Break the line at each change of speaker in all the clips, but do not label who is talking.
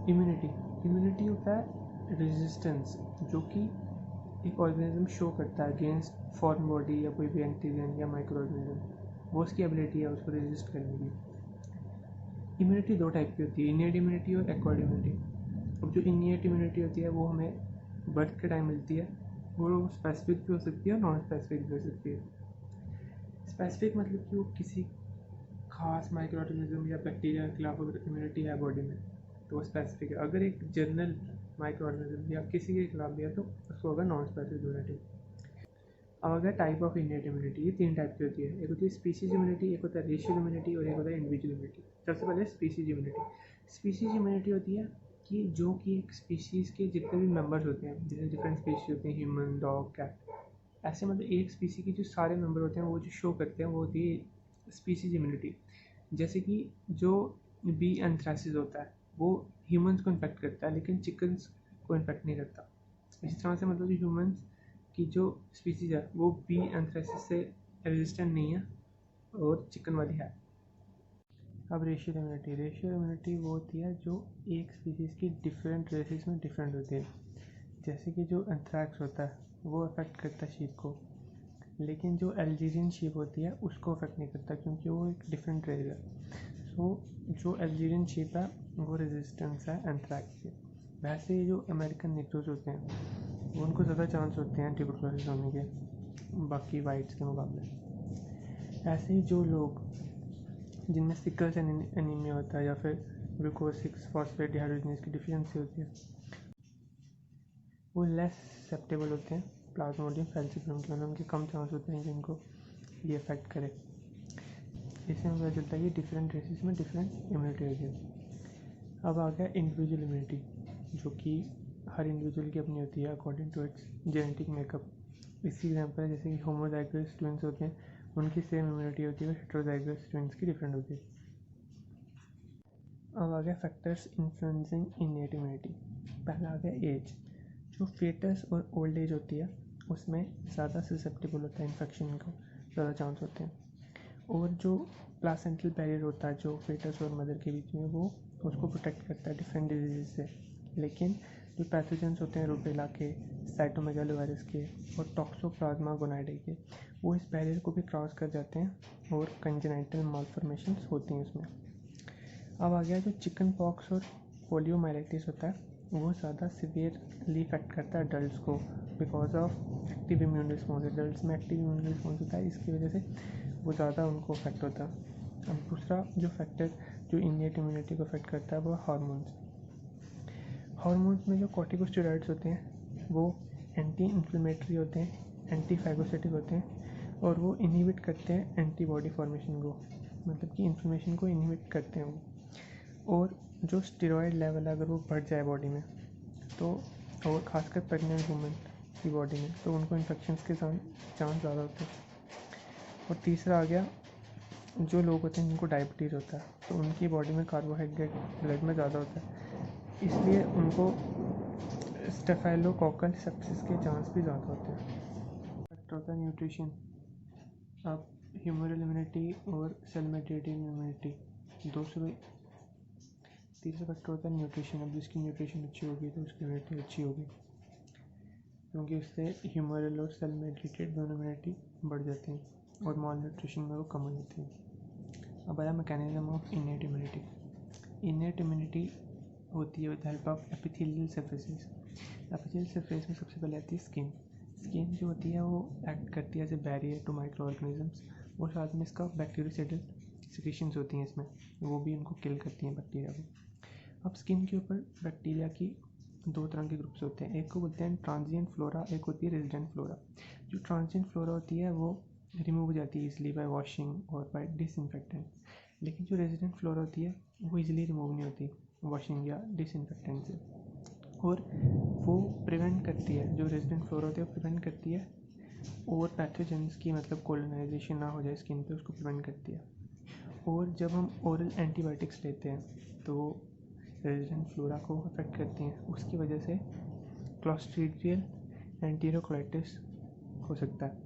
Immunity immunity होता है resistance जो कि एक ऑर्गेनिज्म शो करता है अगेंस्ट फॉरेन बॉडी या कोई भी एंटीजन या माइक्रो ऑर्गेनिज्म। वो उसकी एबिलिटी है उसको रेजिस्ट करने की। इम्यूनिटी दो टाइप की होती है, इनेट इम्यूनिटी और एक्वायर्ड इम्यूनिटी। अब जो इनेट इम्यूनिटी होती है वो हमें बर्थ के टाइम मिलती है, वो स्पेसिफिक भी हो सकती है और नॉन स्पेसिफिक भी हो सकती है। स्पेसिफिक मतलब कि वो किसी खास माइक्रो ऑर्गेनिज्म या बैक्टीरिया के खिलाफ अगर इम्यूनिटी है बॉडी में तो वो स्पेसिफिक है। अगर एक जनरल माइक्रो ऑर्गेनिज्म या किसी के खिलाफ भी है तो उसको होगा नॉन स्पेसिफिक इम्यूनिटी। अब अगर टाइप ऑफ इनेट इम्यूनिटी, ये तीन टाइप की होती है। एक होती है स्पीसीज इम्यूनिटी, एक होता है रेशियल इम्यूनिटी और एक होता है इंडिविजुअल इम्यूनिटी। सबसे पहले स्पीसीज इम्यूनिटी। स्पीसीज इम्यूनिटी होती है कि जो कि एक स्पीसीज़ के जितने भी मेंबर्स होते हैं, जैसे डिफरेंट स्पीसीज होते हैं, ह्यूमन, डॉग, कैट, ऐसे मतलब एक स्पीसी के जो सारे मेंबर होते हैं वो जो शो करते हैं वो होती है स्पीसीज इम्यूनिटी। जैसे कि जो बी एंथ्रासिस होता है वो ह्यूमंस को इन्फेक्ट करता है लेकिन चिकन्स को इन्फेक्ट नहीं करता। इसी तरह से मतलब जो ह्यूमंस की जो स्पीसीज है वो बी एंथ्रासिस से रेजिस्टेंट नहीं है और चिकन वाली है। अब रेशियल इम्यूनिटी वो होती है जो एक स्पीसीज़ की डिफरेंट रेसेस में डिफरेंट होती है। जैसे कि जो एंथ्रैक्स होता है वो अफेक्ट करता है शीप को, लेकिन जो अल्जीरियन शीप होती है उसको अफेक्ट नहीं करता क्योंकि वो एक डिफरेंट रेस है। सो जो अल्जीरियन शीप है वो रेजिस्टेंस है एंथ्रैक्स के। वैसे ही जो अमेरिकन निग्रोज होते हैं उनको ज़्यादा चांस होते हैं ट्यूबरकुलोसिस होने के बाकी वाइट्स के मुकाबले। ऐसे ही जो लोग जिनमें सिकल सेल एनीमिया होता है या फिर ग्लूकोज 6 फॉस्फेट डिहाइड्रोजनेज की डिफिशियंसी होती है वो लेस ससेप्टेबल होते हैं प्लाज्मोडियम फैल्सिफरम के, मतलब उनके कम चांस होते हैं कि उनको ये अफेक्ट करे। इससे हमें पता चलता है कि डिफरेंट रेसेस में डिफरेंट इम्यूनिटी होती है। अब आ गया इंडिविजुअल इम्यूनिटी, जो कि हर इंडिविजुअल की अपनी होती है according to its genetic makeup. इसकी एग्जांपल है जैसे कि होमोजाइगस ट्विंस होते हैं, उनकी सेम इम्यूनिटी होती है, हेटेरोजाइगस ट्विंस की डिफरेंट होती है। अब आ गया फैक्टर्स इन्फ्लुएंसिंग इनेट इम्यूनिटी। पहला आ गया एज। जो फेटस और ओल्ड एज होती है उसमें ज़्यादा ससेप्टेबल होता है इन्फेक्शन को, ज़्यादा चांस होते हैं। और जो प्लासेंटल बैरियर होता है जो फेटस और मदर के बीच में, वो उसको प्रोटेक्ट करता है डिफरेंट डिजीज़ से। लेकिन जो पैथोजेंस होते हैं रूबेला के, साइटोमेगालोवायरस के और टॉक्सोप्लाज्मा गोनाइडे के, वो इस बैरियर को भी क्रॉस कर जाते हैं और कंजेनाइटल मालफॉर्मेशंस होती हैं उसमें। अब आ गया जो चिकन पॉक्स और पोलियोमाइलाइटिस होता है वो ज़्यादा सीवियरली इफेक्ट करता है अडल्ट को because of active immune response. Adult में एक्टिव इम्यून रिस्पॉन्स होता है, इसकी वजह से वो ज़्यादा उनको अफेक्ट होता है। अब दूसरा जो फैक्टर जो इनेट इम्यूनिटी को अफेक्ट करता है वो हार्मोन्स। हार्मोन्स में जो कॉर्टिकोस्टेरॉइड्स होते हैं वो एंटी इन्फ्लेमेटरी होते हैं, एंटी फाइगोसाइटिक होते हैं और वो इनहिबिट करते हैं एंटीबॉडी फॉर्मेशन को, मतलब कि इन्फ्लेमेशन को इनहिबिट करते हैं वो। और जो स्टेरॉयड लेवल अगर वो बढ़ जाए बॉडी में तो, और ख़ासकर प्रेग्नेंट वुमेन की बॉडी में, तो उनको इन्फेक्शंस के चांस ज़्यादा होते हैं। और तीसरा आ गया जो लोग होते हैं जिनको डायबिटीज़ होता है तो उनकी बॉडी में कार्बोहाइड्रेट ब्लड में ज़्यादा होता है, इसलिए उनको स्टेफाइलोकोकल सेप्सिस के चांस भी ज़्यादा होते हैं। फैक्टर होता है न्यूट्रिशन। अब ह्यूमरल इम्यूनिटी और सेल मेडिएटेड इम्यूनिटी दूसरे। तीसरा फैक्टर होता है न्यूट्रिशन। अब जिसकी न्यूट्रिशन अच्छी होगी तो उसकी इम्यूनिटी अच्छी होगी, क्योंकि उससे ह्यूमरल और सेल मेडिएटेड दोनों इम्यूनिटी बढ़ जाती हैं और माल न्यूट्रिशन में वो कम हो जाती है। अब आया mechanism of innate immunity. Innate immunity होती है with help of epithelial surfaces. Epithelial surface में सबसे पहले आती है स्किन। स्किन जो होती है वो एक्ट करती है as a barrier to microorganisms और साथ में इसका बैक्टीरियोसाइडल सिक्रीशंस होती हैं इसमें, वो भी उनको किल करती हैं बैक्टीरिया को। अब स्किन के ऊपर बैक्टीरिया की दो तरह के ग्रुप्स होते हैं, एक को बोलते हैं ट्रांजिएंट फ्लोरा, एक होती है रेजिडेंट फ्लोरा। जो ट्रांजिएंट फ्लोरा होती है वो रिमूव हो जाती है इजीली बाय वॉशिंग और बाय डिसइंफेक्टेंट, लेकिन जो रेजिडेंट फ्लोरा होती है वो इजीली रिमूव नहीं होती वॉशिंग या डिसइंफेक्टेंट से, और वो प्रिवेंट करती है, जो रेजिडेंट फ्लोरा होती है वो प्रिवेंट करती है और पैथोजेंस की मतलब कोलोनाइजेशन ना हो जाए स्किन पे, उसको प्रिवेंट करती है। और जब हम ओरल एंटीबायोटिक्स लेते हैं तो रेजिडेंट फ्लोरा को अफेक्ट करती हैं, उसकी वजह से क्लॉस्ट्रीडियल एंटीरोकोलाइटिस हो सकता है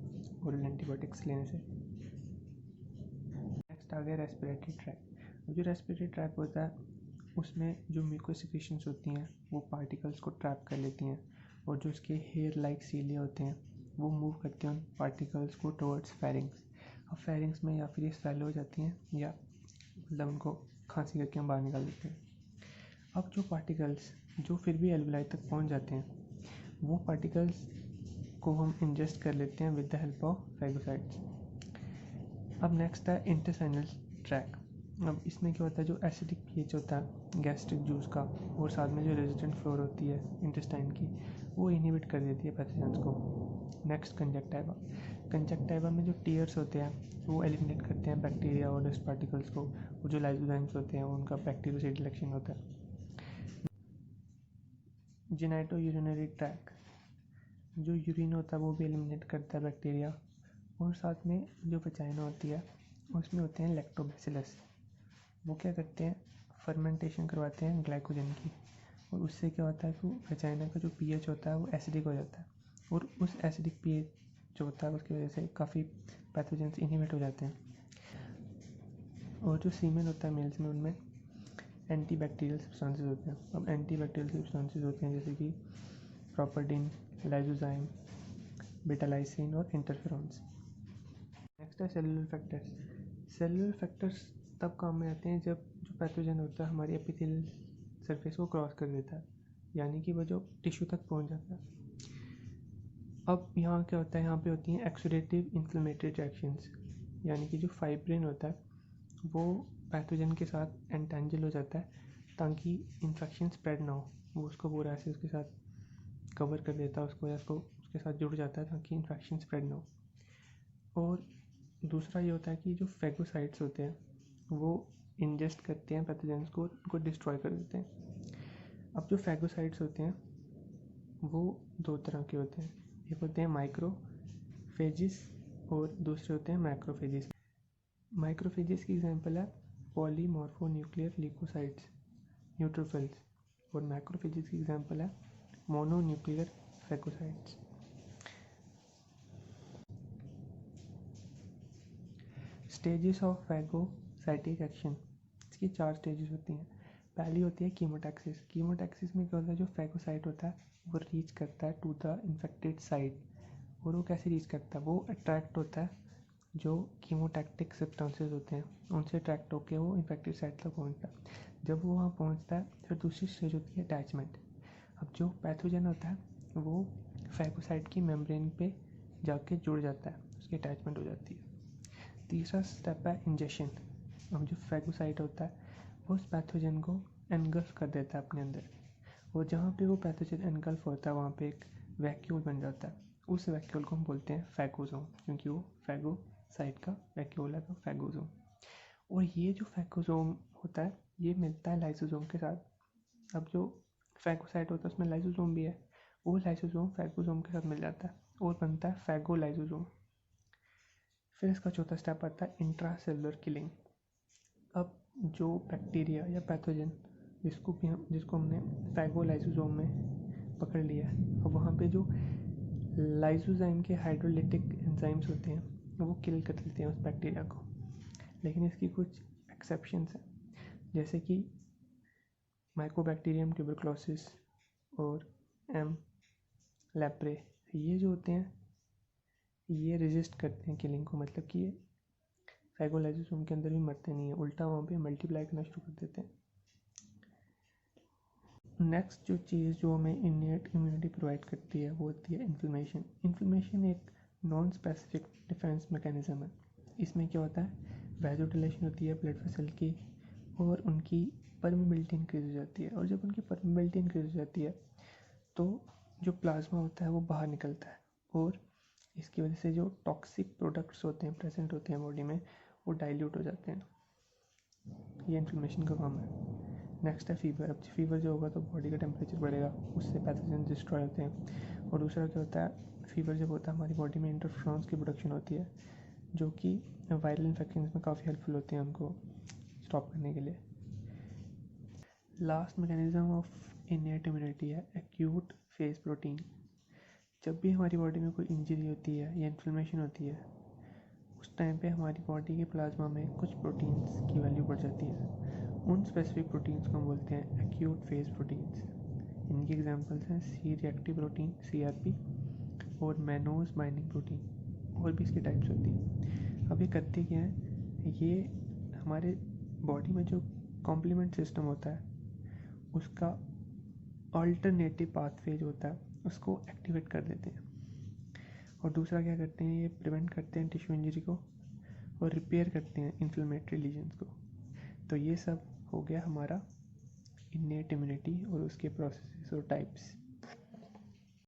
ओरल एंटीबायोटिक्स लेने से। नेक्स्ट आ गया रेस्पिरेटरी ट्रैक। जो रेस्पिरेटरी ट्रैक होता है उसमें जो म्यूकोसिक्रीशंस होती हैं वो पार्टिकल्स को ट्रैप कर लेती हैं, और जो उसके हेयर लाइक सीलिया होते हैं वो मूव करते हैं उन पार्टिकल्स को टुवर्ड्स फेरिंग्स। अब फेरिंग्स में या फिर ये स्वेलो हो जाती हैं या मतलब उनको खांसी करके हम बाहर निकाल देते हैं। अब जो पार्टिकल्स जो फिर भी एल्वेलाई तक पहुंच जाते हैं वो पार्टिकल्स को हम इंजेस्ट कर लेते हैं with the help of phagocytes. अब नेक्स्ट है इंटेस्टाइनल ट्रैक। अब इसमें क्या होता है, जो एसिडिक पीएच होता है गैस्ट्रिक जूस का और साथ में जो रेजिस्टेंट फ्लोर होती है इंटेस्टाइन की, वो इनहिबिट कर देती है पैथोजेंस को। Next conjunctiva. कंजक्टाइवा में जो टीयर्स होते हैं वो एलिमिनेट करते हैं बैक्टीरिया और डस्ट पार्टिकल्स को, और जो लाइसोजाइम्स होते हैं उनका बैक्टीरियोसाइड सिलेक्शन होता है। जेनाइटो यूरिनरी ट्रैक, जो यूरिन होता है वो भी एलिमिनेट करता है बैक्टीरिया, और साथ में जो वजाइना होती है उसमें होते हैं लैक्टोबैसिलस। वो क्या करते हैं, फर्मेंटेशन करवाते हैं ग्लाइकोजन की, और उससे क्या होता है कि वजाइना का जो पीएच होता है वो एसिडिक हो जाता है, और उस एसिडिक पीएच जो होता है उसकी वजह से काफ़ी पैथोजेंस इनहिबिट हो जाते हैं। और जो सीमेन होता है मेल्स में, उनमें एंटी बैक्टीरियल सब्सटेंसेस होते हैं। अब एंटी बैक्टीरियल सब्सटेंसेस होते हैं जैसे कि प्रोपाडिन, लाइसोजाइम, बेटालाइसिन और इंटरफेरॉन्स। नेक्स्ट है सेलुलर फैक्टर्स। सेलुलर फैक्टर्स तब काम में आते हैं जब जो पैथोजन होता है हमारी एपिथेलियल सरफेस को क्रॉस कर देता है, यानी कि वो जो टिश्यू तक पहुंच जाता है। अब यहाँ क्या होता है, यहाँ पे होती हैं एक्सुडेटिव इन्फ्लेमेटरी रिएक्शंस, यानी कि जो फाइब्रिन होता है वो पैथोजन के साथ एंटेंजल हो जाता है ताकि इन्फेक्शन स्प्रेड ना हो। वो उसको पूरा ऐसे उसके साथ कवर कर देता है उसको, या उसके साथ जुड़ जाता है ताकि इन्फेक्शन स्प्रेड ना हो। और दूसरा ये होता है कि जो फैगोसाइट्स होते हैं वो इंजेस्ट करते हैं पैथोजेंस को, उनको डिस्ट्रॉय कर देते हैं। अब जो फैगोसाइट्स होते हैं वो दो तरह के होते हैं, एक होते हैं माइक्रोफेजिस और दूसरे होते हैं मैक्रोफेजिस। माइक्रोफेजिस की एग्जांपल है पॉलीमॉर्फोन्यूक्लियर ल्यूकोसाइट्स न्यूट्रोफिल्स, और मैक्रोफेजिस की एग्जांपल है mononuclear phagocytes. Stages of phagocytic action, इसकी 4 स्टेजेस होती हैं। पहली होती है कीमोटैक्सिस। कीमोटैक्सिस में क्या होता है, जो फैगोसाइट होता है वो रीच करता है टू द इन्फेक्टेड साइट। और वो कैसे रीच करता है, वो अट्रैक्ट होता है जो कीमोटैक्टिक सब्सटेंसेस होते हैं उनसे अट्रैक्ट होकर वो इन्फेक्टेड साइट तक पहुंचता है। जब वो वहाँ पहुंचता है फिर दूसरी स्टेज होती है अटैचमेंट। अब जो पैथोजन होता है वो फैगोसाइट की मेम्ब्रेन पे जाके जुड़ जाता है, उसकी अटैचमेंट हो जाती है। तीसरा स्टेप है इंजेक्शन। अब जो फैगोसाइट होता है वो उस पैथोजन को एनगल्फ कर देता है अपने अंदर, और जहाँ पे वो पैथोजन एनगल्फ होता है वहाँ पे एक वैक्यूल बन जाता है। उस वैक्यूल को हम बोलते हैं फैगोसोम, क्योंकि वो फैगोसाइट का वैक्यूल है तो फैगोसोम। और ये जो फैगोसोम होता है ये मिलता है लाइसोसोम के साथ। अब जो फैगोसाइट होता है उसमें लाइसोसोम भी है, वो लाइसोसोम फैगोसोम के साथ मिल जाता है और बनता है फैगोलाइसोसोम। फिर इसका चौथा स्टेप आता है इंट्रासेलुलर किलिंग। अब जो बैक्टीरिया या पैथोजन जिसको हमने फैगोलाइसोसोम में पकड़ लिया है, अब वहाँ पे जो लाइसोजाइम के हाइड्रोलिटिक एंजाइम्स होते हैं वो किल कर देते हैं उस बैक्टीरिया को। लेकिन इसकी कुछ एक्सेप्शंस हैं, जैसे कि माइकोबैक्टीरियम ट्यूबरक्लोसिस और एम लेप्रे। ये जो होते हैं ये रेजिस्ट करते हैं किलिंग को, मतलब कि ये फैगोलाइसोसोम के अंदर भी मरते नहीं है, उल्टा वहाँ पे मल्टीप्लाई करना शुरू कर देते हैं। नेक्स्ट जो चीज़ जो हमें इन्नेट इम्यूनिटी प्रोवाइड करती है वो होती है इन्फ्लेमेशन। इन्फ्लेमेशन एक नॉन स्पेसिफिक डिफेंस मैकेनिज्म है। इसमें क्या होता है, वैसोडिलेशन होती है ब्लड वेसल की, और उनकी परमेबिलिटी इंक्रीज हो जाती है। और जब उनकी परमेबिलिटी इंक्रीज हो जाती है तो जो प्लाज्मा होता है वो बाहर निकलता है, और इसकी वजह से जो टॉक्सिक प्रोडक्ट्स होते हैं प्रेजेंट होते हैं बॉडी में वो डाइल्यूट हो जाते हैं। ये इन्फ्लेमेशन का काम है। नेक्स्ट है फीवर। अब फीवर जो होगा तो बॉडी का टेम्परेचर बढ़ेगा, उससे पैथोजन डिस्ट्रॉय होते हैं। और दूसरा क्या होता है, फीवर जब होता है हमारी बॉडी में इंटरफ्रॉन्स की प्रोडक्शन होती है जो कि वायरल इन्फेक्शन में काफ़ी हेल्पफुल होते हैं उनको स्टॉप करने के लिए। Last mechanism of innate immunity है एक्यूट फेज प्रोटीन। जब भी हमारी बॉडी में कोई इंजरी होती है या इन्फ्लेमेशन होती है उस टाइम पे हमारी बॉडी के प्लाज्मा में कुछ प्रोटीन्स की वैल्यू बढ़ जाती है, उन स्पेसिफिक प्रोटीन्स को हम बोलते हैं एक्यूट फेज प्रोटीन्स। इनके एग्जांपल्स हैं सी रिएक्टिव प्रोटीन CRP और मैनोज बाइंडिंग प्रोटीन। और भी इसकी टाइप्स होती हैं। अब ये करते क्या है, ये हमारे बॉडी में जो कॉम्प्लीमेंट सिस्टम होता है उसका अल्टरनेटिव पाथवे जो होता है उसको एक्टिवेट कर देते हैं। और दूसरा क्या करते हैं, ये प्रिवेंट करते हैं टिश्यू इंजरी को और रिपेयर करते हैं इन्फ्लेमेटरी लीजन्स को। तो ये सब हो गया हमारा इन्नेट इम्यूनिटी और उसके प्रोसेसेस और टाइप्स।